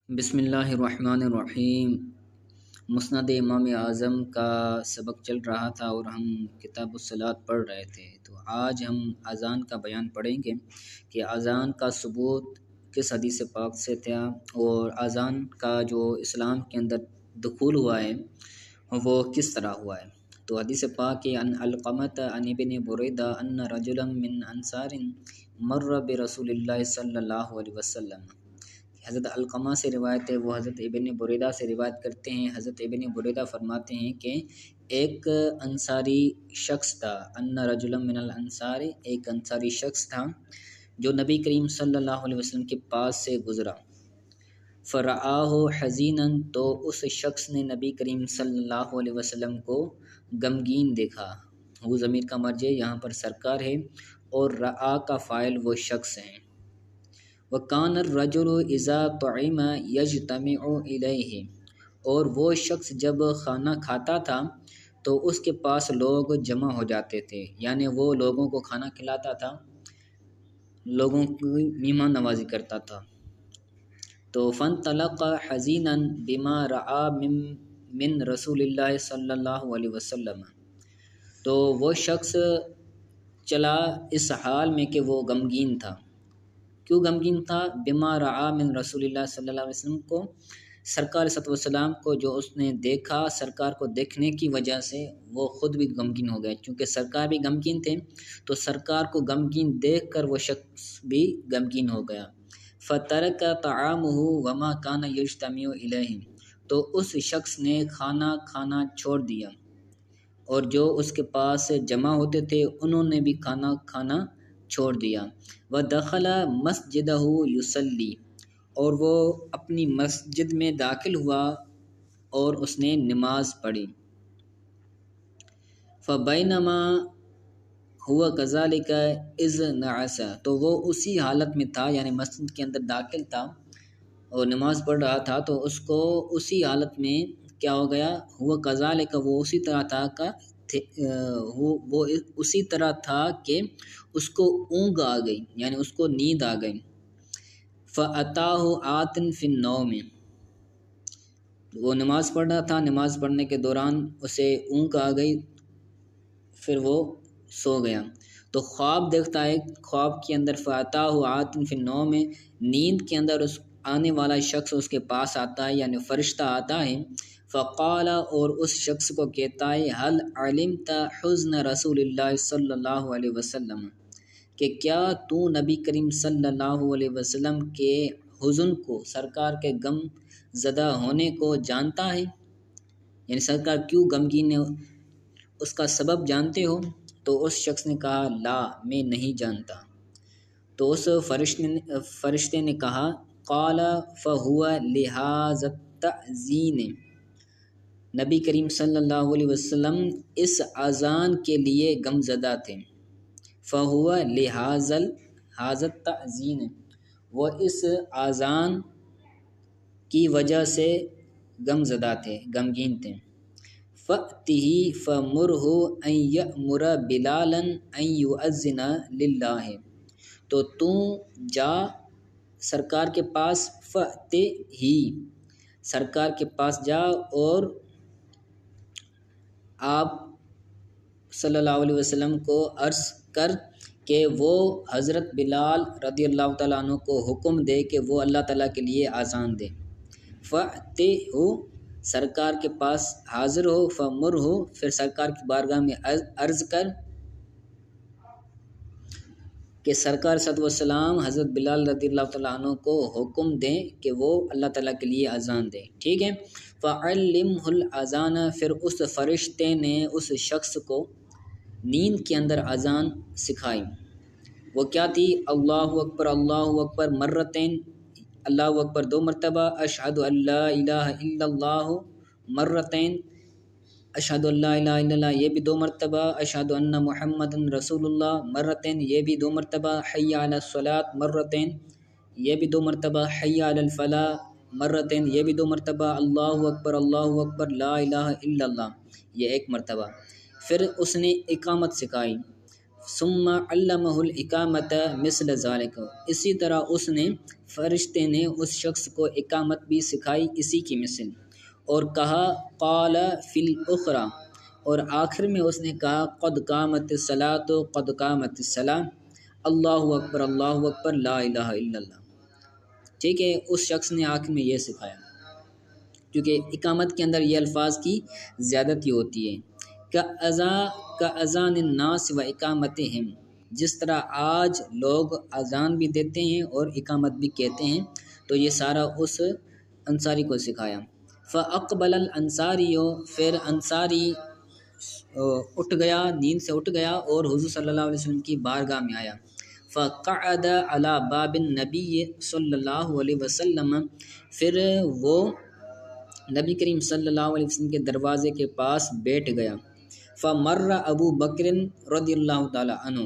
بسم اللہ الرحمن الرحیم۔ مسند امام اعظم کا سبق چل رہا تھا اور ہم کتاب الصلاۃ پڑھ رہے تھے، تو آج ہم اذان کا بیان پڑھیں گے کہ اذان کا ثبوت کس حدیث پاک سے تھا اور اذان کا جو اسلام کے اندر دخول ہوا ہے وہ کس طرح ہوا ہے۔ تو حدیث پاک کہ ان علقمۃ عن ابن بریدہ ان رجلا من انصار مر برسول اللہ صلی اللہ علیہ وسلم۔ حضرت علقمہ سے روایت ہے، وہ حضرت ابن بریدہ سے روایت کرتے ہیں۔ حضرت ابن بریدہ فرماتے ہیں کہ ایک انصاری شخص تھا، ان رجلا من الانصار، ایک انصاری شخص تھا جو نبی کریم صلی اللہ علیہ وسلم کے پاس سے گزرا۔ فرآہ حزینا، تو اس شخص نے نبی کریم صلی اللہ علیہ وسلم کو غمگین دیکھا۔ وہ ضمیر کا مرجع یہاں پر سرکار ہے اور رآ کا فاعل وہ شخص ہیں۔ وَكَانَ الرَّجُلُ إِذَا طُعِمَ يَجْتَمِعُ إِلَيْهِ، اور وہ شخص جب کھانا کھاتا تھا تو اس کے پاس لوگ جمع ہو جاتے تھے، یعنی وہ لوگوں کو کھانا کھلاتا تھا، لوگوں کی مہمان نوازی کرتا تھا۔ تو فَانْطَلَقَ حَزِينًا بِمَا رَأَى من رسول اللہ صلی اللہ علیہ وسلم، تو وہ شخص چلا اس حال میں کہ وہ غمگین تھا۔ کیوں غمگین تھا؟ بما رعا من رسول اللہ صلی اللہ علیہ وسلم کو، سرکار صلی اللہ علیہ وسلم کو جو اس نے دیکھا، سرکار کو دیکھنے کی وجہ سے وہ خود بھی غمگین ہو گئے، چونکہ سرکار بھی غمگین تھے تو سرکار کو غمگین دیکھ کر وہ شخص بھی غمگین ہو گیا۔ فترک طعامہ وما کان یجتمع الیہ، تو اس شخص نے کھانا کھانا چھوڑ دیا اور جو اس کے پاس جمع ہوتے تھے انہوں نے بھی کھانا کھانا چھوڑ دیا۔ وَدَخَلَ مَسْجِدَهُ يُصَلِّي، اور وہ اپنی مسجد میں داخل ہوا اور اس نے نماز پڑھی۔ فَبَيْنَمَا هُوَ كَذَلِكَ إِذْ نَعَسَ، تو وہ اسی حالت میں تھا، یعنی مسجد کے اندر داخل تھا اور نماز پڑھ رہا تھا، تو اس کو اسی حالت میں کیا ہو گیا، هُوَ كَذَلِكَ، وہ اسی طرح تھا وہ اسی طرح تھا کہ اس کو اونگ آ گئی، یعنی اس کو نیند آ گئی۔ فَأَتَاهُ آتٍ فِي النَّوْمِ، وہ نماز پڑھ رہا تھا، نماز پڑھنے کے دوران اسے اونگ آ گئی، پھر وہ سو گیا۔ تو خواب دیکھتا ہے، خواب کے اندر فَأَتَاهُ آتٍ فِي النَّوْمِ، نیند کے اندر اس آنے والا شخص اس کے پاس آتا ہے، یعنی فرشتہ آتا ہے۔ فقال، اور اس شخص کو کہتا ہے، هل علمت حزن رسول اللہ صلی اللہ علیہ وسلم، کہ کیا تو نبی کریم صلی اللہ علیہ وسلم کے حزن کو، سرکار کے غم زدہ ہونے کو جانتا ہے، یعنی سرکار کیوں غمگین ہے اس کا سبب جانتے ہو؟ تو اس شخص نے کہا لا، میں نہیں جانتا۔ تو اس فرشتے نے کہا قال فهو لهذا التأذین، نبی کریم صلی اللہ علیہ وسلم اس اذان کے لیے غم زدہ تھے۔ فَهُوَ لِهَذَا التَّأْذِينِ، وہ اس اذان کی وجہ سے غم زدہ تھے، غمگین تھے۔ فَأْتِهِ فَمُرْهُ أَن يَأْمُرَ بِلَالًا أَن يُؤَذِّنَ لِلَّهِ، تو جا سرکار کے پاس، فَأْتِهِ، سرکار کے پاس جا اور آپ صلی اللہ علیہ وسلم کو عرض کر کہ وہ حضرت بلال رضی اللہ تعالیٰ عنہ کو حکم دے کہ وہ اللہ تعالیٰ کے لیے اذان دے۔ فَأْتِهُ، سرکار کے پاس حاضر ہو، فَمُرْهُ، پھر سرکار کی بارگاہ میں عرض کر کہ سرکار صلی اللہ علیہ وسلم حضرت بلال رضی اللہ تعالیٰ عنہ کو حکم دیں کہ وہ اللہ تعالیٰ کے لیے اذان دیں، ٹھیک ہے۔ فَعَلِّمْهُ الْأَذَانَ، پھر اس فرشتے نے اس شخص کو نیند کے اندر اذان سکھائی۔ وہ کیا تھی؟ اللہ اکبر مرتین، اللہ اکبر 2 مرتبہ، اشہد ان لا الہ الا اللہ مرتین، اشہد ان لا الہ الا اللہ یہ بھی 2 مرتبہ، اشہد ان محمد رسول اللہ مرتین یہ بھی 2 مرتبہ، حی علی الصلاۃ مرتین یہ بھی 2 مرتبہ، حی علی الفلاح مرتین یہ بھی 2 مرتبہ، اللہ اکبر لا الہ الا اللہ یہ 1 مرتبہ۔ پھر اس نے اقامت سکھائی۔ ثم علمہ الاقامت مثل ذالک، اسی طرح اس نے فرشتے نے اس شخص کو اقامت بھی سکھائی اسی کی مثل، اور کہا قال فی الاخری، اور آخر میں اس نے کہا قد قامت الصلاۃ قد قامت الصلاۃ، اللہ اکبر لا الہ الا اللہ۔ ٹھیک ہے، اس شخص نے آخر میں یہ سکھایا، کیونکہ اقامت کے اندر یہ الفاظ کی زیادتی ہوتی ہے۔ کاذان الناس و اقامتہم، جس طرح آج لوگ اذان بھی دیتے ہیں اور اقامت بھی کہتے ہیں، تو یہ سارا اس انصاری کو سکھایا۔ فاقبل الانصاری، پھر انصاری اٹھ گیا، نیند سے اٹھ گیا اور حضور صلی اللہ علیہ وسلم کی بارگاہ میں آیا۔ فقعد علی باب النبی صلی اللہ علیہ وسلم، پھر وہ نبی کریم صلی اللہ علیہ وسلم کے دروازے کے پاس بیٹھ گیا۔ فمر ابو بکر رضی اللہ تعالی عنہ،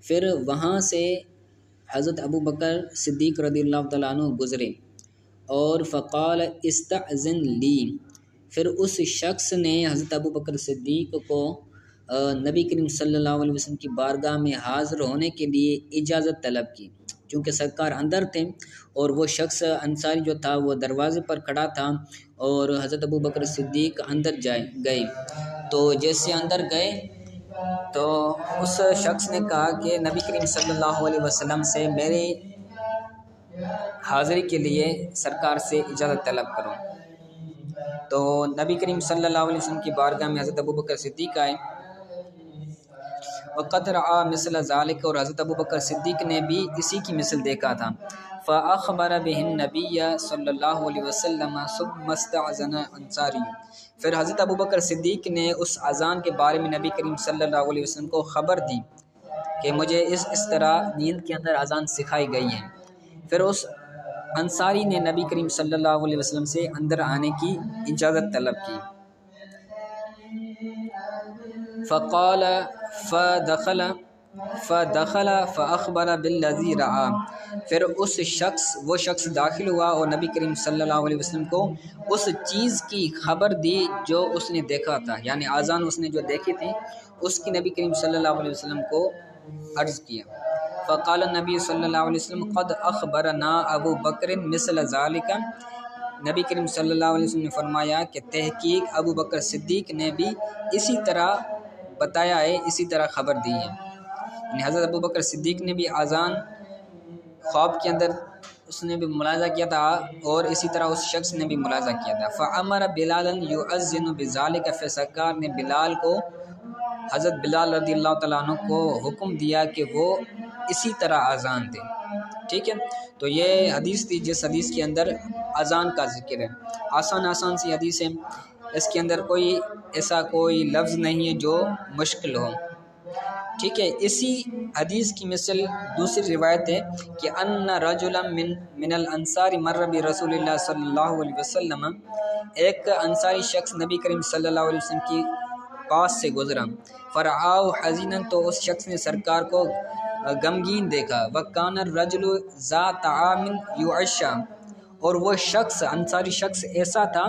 پھر وہاں سے حضرت ابو بکر صدیق رضی اللہ تعالیٰ عنہ گزرے، اور فقال استأذن لی، پھر اس شخص نے حضرت ابو بکر صدیق کو نبی کریم صلی اللہ علیہ وسلم کی بارگاہ میں حاضر ہونے کے لیے اجازت طلب کی، چونکہ سرکار اندر تھے اور وہ شخص انصاری جو تھا وہ دروازے پر کھڑا تھا، اور حضرت ابو بکر صدیق اندر گئے، تو جیسے اندر گئے تو اس شخص نے کہا کہ نبی کریم صلی اللہ علیہ وسلم سے میری حاضری کے لیے سرکار سے اجازت طلب کرو۔ تو نبی کریم صلی اللہ علیہ وسلم کی بارگاہ میں حضرت ابو بکر صدیق آئے، وقد رعا مثل ذالک، اور حضرت ابو بکر صدیق نے بھی اسی کی مثل دیکھا تھا۔ فاخبر به النبی صلی اللہ علیہ وسلم ثم استأذن انصاری، پھر حضرت ابو بکر صدیق نے اس اذان کے بارے میں نبی کریم صلی اللہ علیہ وسلم کو خبر دی کہ مجھے اس طرح نیند کے اندر اذان سکھائی گئی ہے۔ پھر اس انصاری نے نبی کریم صلی اللہ علیہ وسلم سے اندر آنے کی اجازت طلب کی۔ فقال فدخل فاخبر بالذی رعا، پھر وہ شخص داخل ہوا اور نبی کریم صلی اللہ علیہ وسلم کو اس چیز کی خبر دی جو اس نے دیکھا تھا، یعنی اذان اس نے جو دیکھی تھی اس کی نبی کریم صلی اللہ علیہ وسلم کو عرض کیا۔ فقال النبی صلی اللہ علیہ وسلم قد اخبرنا ابو بکر مثل ذالک، نبی کریم صلی اللہ علیہ وسلم نے فرمایا کہ تحقیق ابو بکر صدیق نے بھی اسی طرح بتایا ہے، اسی طرح خبر دی ہے، یعنی حضرت ابو بکر صدیق نے بھی اذان خواب کے اندر اس نے بھی ملاحظہ کیا تھا، اور اسی طرح اس شخص نے بھی ملاحظہ کیا تھا۔ فامر بلالا یؤذن بذالک، پھر سرکار نے بلال کو، حضرت بلال رضی اللہ تعالیٰ عنہ کو حکم دیا کہ وہ اسی طرح اذان دے۔ ٹھیک ہے، تو یہ حدیث تھی جس حدیث کے اندر اذان کا ذکر ہے، آسان سی حدیث ہے، اس کے اندر کوئی لفظ نہیں ہے جو مشکل ہو۔ ٹھیک ہے، اسی حدیث کی مثل دوسری روایت ہے کہ ان رجلا من الانصار مر برسول اللہ صلی اللہ علیہ وسلم، ایک انصاری شخص نبی کریم صلی اللہ علیہ وسلم کی پاس سے گزرا، فرعاہ حزینا، تو اس شخص نے سرکار کو غمگین دیکھا، وکان الرجل ذا طعام یعشى، اور وہ شخص انصاری شخص ایسا تھا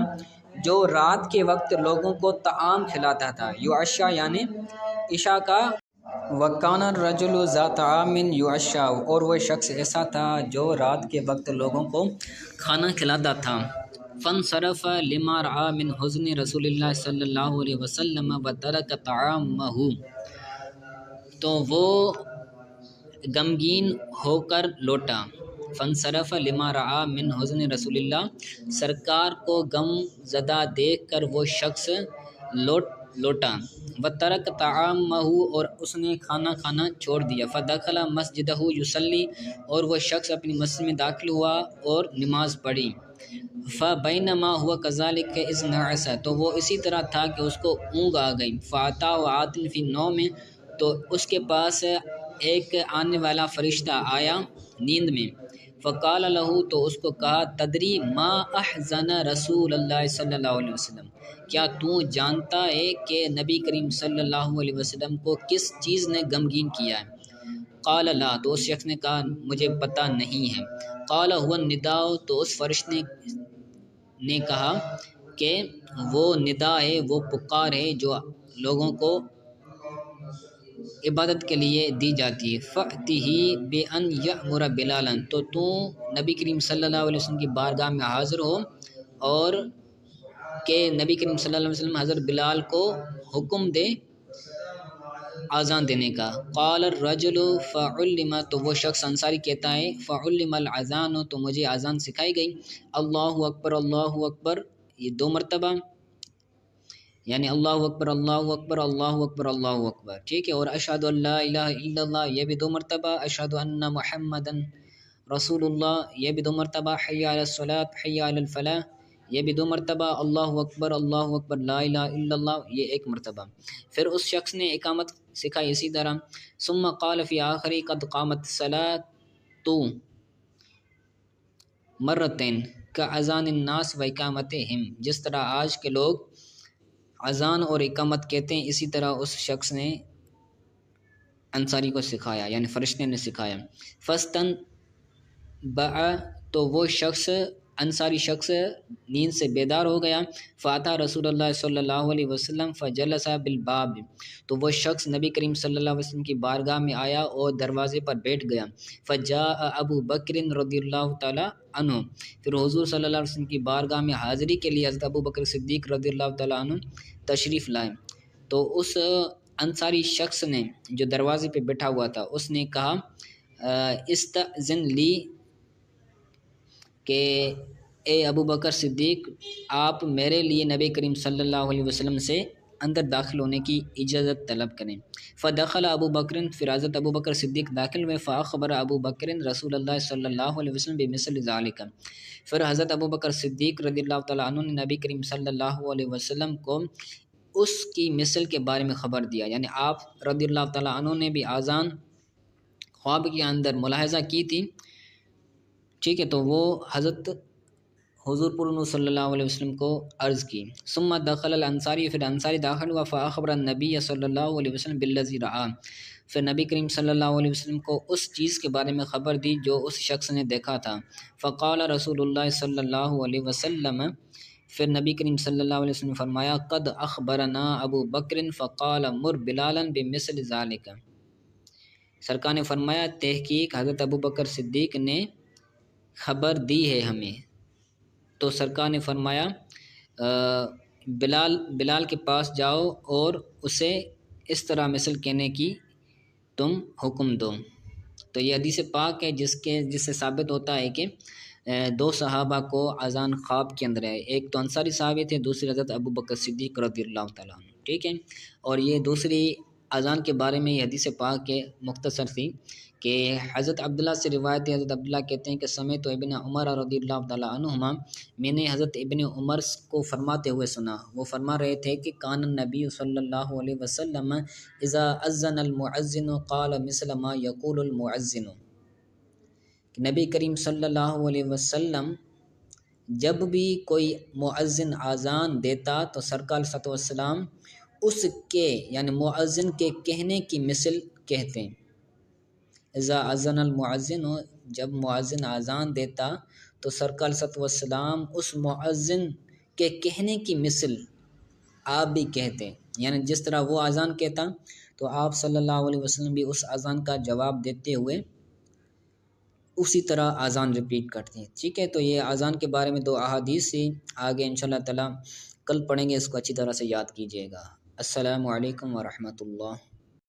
جو رات کے وقت لوگوں کو طعام کھلاتا تھا، یعشى یعنی عشاء کا، وکان الرجل ذا طعام یعشى، اور وہ شخص ایسا تھا جو رات کے وقت لوگوں کو کھانا کھلاتا تھا۔ فانصرف لما رعى من حزن رسول اللہ صلی اللہ علیہ وسلم وترک طعامہ، تو وہ غمگین ہو کر لوٹا۔ فانصرف لما رعى من حزن رسول اللہ، سرکار کو غم زدہ دیکھ کر وہ شخص لوٹا، وترک طعامہ، اور اس نے کھانا کھانا چھوڑ دیا۔ فدخل مسجدہ یصلی، اور وہ شخص اپنی مسجد میں داخل ہوا اور نماز پڑھی۔ فبینما هو كذلك اذ نعس، تو وہ اسی طرح تھا کہ اس کو اونگ آ گئی۔ فاتاه آت فی النوم، تو اس کے پاس ایک آنے والا فرشتہ آیا نیند میں۔ فقال له، تو اس کو کہا تدری ما احزن رسول اللہ صلی اللہ علیہ وسلم، کیا تو جانتا ہے کہ نبی کریم صلی اللہ علیہ وسلم کو کس چیز نے غمگین کیا ہے؟ قال لا، تو اس شخص نے کہا مجھے پتہ نہیں ہے۔ قال هو النداء، تو اس فرشتے نے کہا کہ وہ ندا ہے، وہ پکار ہے جو لوگوں کو عبادت کے لیے دی جاتی ہے۔ فَأْتِهِ بِأَنْ يَأْمُرَ بِلَالًا، تو نبی کریم صلی اللہ علیہ وسلم کی بارگاہ میں حاضر ہو اور کہ نبی کریم صلی اللہ علیہ وسلم حضرت بلال کو حکم دے اذان دینے کا۔ قال الرجل فعلم، تو وہ شخص انصاری کہتا ہے فعلم الاذان، تو مجھے اذان سکھائی گئی، اللہ اکبر اللہ اکبر، یہ 2 مرتبہ، یعنی اللہ اکبر اللہ اکبر اللہ اکبر اللہ اکبر، ٹھیک ہے، اور اشہد ان لا الہ الا اللہ، یہ بھی 2 مرتبہ، اشہد ان محمدن رسول اللہ، یہ بھی 2 مرتبہ، حی علی الصلاۃ حی علی الفلاح، یہ بھی 2 مرتبہ، اللہ اکبر لا الہ الا اللہ، یہ 1 مرتبہ۔ پھر اس شخص نے اقامت سکھائی اسی طرح، ثم قال فی آخری قد قامت الصلاۃ مرتين كاذان الناس و اقامتهم، جس طرح آج کے لوگ اذان اور اقامت کہتے ہیں، اسی طرح اس شخص نے انصاری کو سکھایا، یعنی فرشتے نے سکھایا۔ فستن بع، تو وہ شخص انصاری شخص نیند سے بیدار ہو گیا، فاتا رسول اللہ صلی اللہ علیہ وسلم فجلس بالباب، تو وہ شخص نبی کریم صلی اللہ علیہ وسلم کی بارگاہ میں آیا اور دروازے پر بیٹھ گیا، فجاء ابو بکر رضی اللہ تعالی عنہ، پھر حضور صلی اللہ علیہ وسلم کی بارگاہ میں حاضری کے لیے حضرت ابو بکر صدیق رضی اللہ تعالی عنہ تشریف لائے، تو اس انصاری شخص نے جو دروازے پہ بیٹھا ہوا تھا اس نے کہا استأذن لی، کہ اے ابو بکر صدیق آپ میرے لیے نبی کریم صلی اللہ علیہ وسلم سے اندر داخل ہونے کی اجازت طلب کریں۔ فدخل ابو بکر، پھر حضرت ابو بکر صدیق داخل ہوئے، فاخبر ابو بکر رسول اللہ صلی اللہ علیہ وسلم بمثل ذالک، پھر حضرت ابو بکر صدیق رضی اللہ تعالیٰ عنہ نے نبی کریم صلی اللہ علیہ وسلم کو اس کی مثل کے بارے میں خبر دیا، یعنی آپ رضی اللہ تعالیٰ عنہ نے بھی اذان خواب کے اندر ملاحظہ کی تھی، ٹھیک ہے، تو وہ حضرت حضور پر صلی اللہ علیہ وسلم کو عرض کی۔ ثم دخل الانصاری، پھر انصاری داخل ہوا، فاخبر النبی صلی اللہ علیہ وسلم بالذی رآ، پھر نبی کریم صلی اللہ علیہ وسلم کو اس چیز کے بارے میں خبر دی جو اس شخص نے دیکھا تھا۔ فقال رسول اللہ صلی اللہ علیہ وسلم، پھر نبی کریم صلی اللہ علیہ وسلم نے فرمایا قد اخبرنا ابو بکر فقال مر بلالا بمثل ذالک، سرکار نے فرمایا تحقیق حضرت ابو بکر صدیق نے خبر دی ہے ہمیں، تو سرکار نے فرمایا بلال کے پاس جاؤ اور اسے اس طرح مثل کہنے کی تم حکم دو۔ تو یہ حدیث پاک ہے جس سے ثابت ہوتا ہے کہ 2 صحابہ کو اذان خواب کے اندر ہے، ایک تو انصاری صحابی تھے، دوسری حضرت ابو بکر صدیق رضی اللہ تعالیٰ عنہ، ٹھیک ہے، اور یہ دوسری اذان کے بارے میں یہ حدیث پاک ہے مختصر سی، کہ حضرت عبداللہ سے روایت ہے، حضرت عبداللہ کہتے ہیں کہ سمعت ابن عمر رضی اللہ تعالیٰ عنہما، میں نے حضرت ابن عمر کو فرماتے ہوئے سنا، وہ فرما رہے تھے کہ کان النبی صلی اللہ علیہ وسلم اذا اذن المؤذن قال مثل ما یقول المؤذن، کہ نبی کریم صلی اللہ علیہ وسلم جب بھی کوئی مؤذن اذان دیتا تو سرکار صلی اللہ علیہ وسلم اس کے یعنی مؤذن کے کہنے کی مثل کہتے ہیں۔ اذا اذن المؤذن، جب مؤذن اذان دیتا تو سرکار صلی اللہ علیہ وسلم اس مؤذن کے کہنے کی مثل آپ بھی کہتے ہیں، یعنی جس طرح وہ اذان کہتا تو آپ صلی اللہ علیہ وسلم بھی اس اذان کا جواب دیتے ہوئے اسی طرح اذان ریپیٹ کرتے ہیں، ٹھیک ہے، تو یہ اذان کے بارے میں 2 احادیث سے آگے انشاءاللہ تعالی کل پڑھیں گے، اس کو اچھی طرح سے یاد کیجیے گا۔ السلام علیکم ورحمۃ اللہ۔